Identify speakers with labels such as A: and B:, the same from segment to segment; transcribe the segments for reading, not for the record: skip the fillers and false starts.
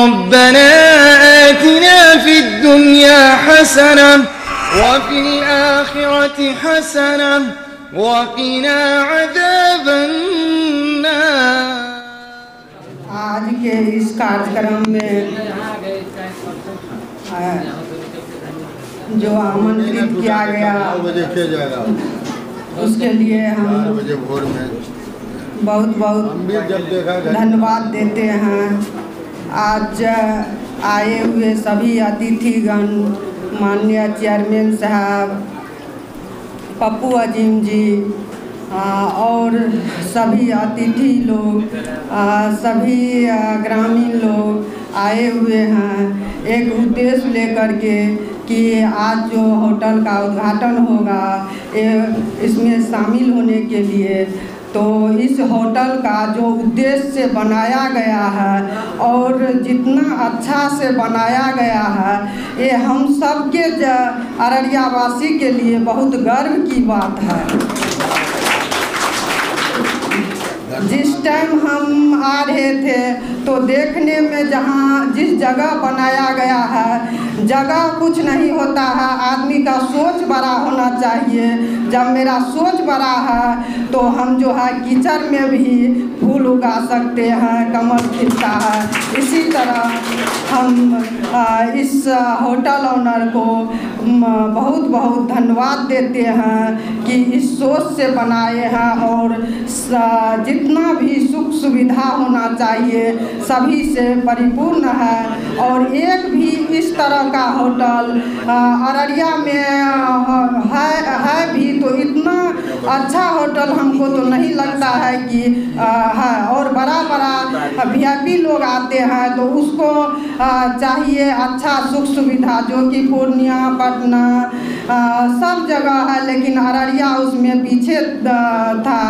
A: रब्बना आतिना फिद दुनिया हसना व फिल आखिरति हसना व क़िना अज़ाबन नार।
B: आज के इस कार्यक्रम में जो आमंत्रित किया गया उसके लिए हम बहुत बहुत धन्यवाद देते हैं। आज आए हुए सभी अतिथिगण, माननीय चेयरमैन साहब, पप्पू अजीम जी और सभी अतिथि लोग, सभी ग्रामीण लोग आए हुए हैं एक उद्देश्य लेकर के कि आज जो होटल का उद्घाटन होगा इसमें शामिल होने के लिए। तो इस होटल का जो उद्देश्य से बनाया गया है और जितना अच्छा से बनाया गया है, ये हम सब के अररिया वासी के लिए बहुत गर्व की बात है। जिस टाइम हम आ रहे थे तो देखने में जिस जगह बनाया गया है, जगह कुछ नहीं होता है, आदमी का सोच बड़ा होना चाहिए। जब मेरा सोच बड़ा है तो हम जो है कीचड़ में भी फूल उगा सकते हैं, कमल खिलता है। इसी तरह हम इस होटल ओनर को बहुत बहुत धन्यवाद देते हैं कि इस सोच से बनाए हैं और जितना भी सुख सुविधा होना चाहिए सभी से परिपूर्ण है। और एक भी इस तरह का होटल अररिया में है भी तो इतना अच्छा होटल हमको तो नहीं लगता है कि है। और बड़ा बड़ा VIP लोग आते हैं तो उसको चाहिए अच्छा सुख सुविधा, जो कि पूर्णिया, पटना सब जगह है, लेकिन अररिया उसमें पीछे था।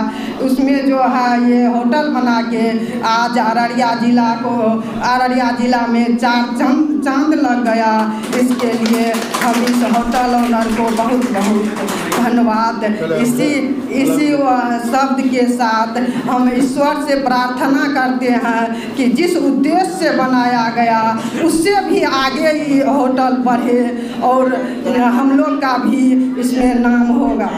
B: उसमें जो है ये होटल बना के आज अररिया ज़िला में 4 चांद लग गया। इसके लिए हम इस होटल ओनर को बहुत बहुत धन्यवाद। इसी शब्द के साथ हम ईश्वर से प्रार्थना करते हैं कि जिस उद्देश्य से बनाया गया उससे भी आगे ही होटल बढ़े और हम लोग का भी इसमें नाम होगा।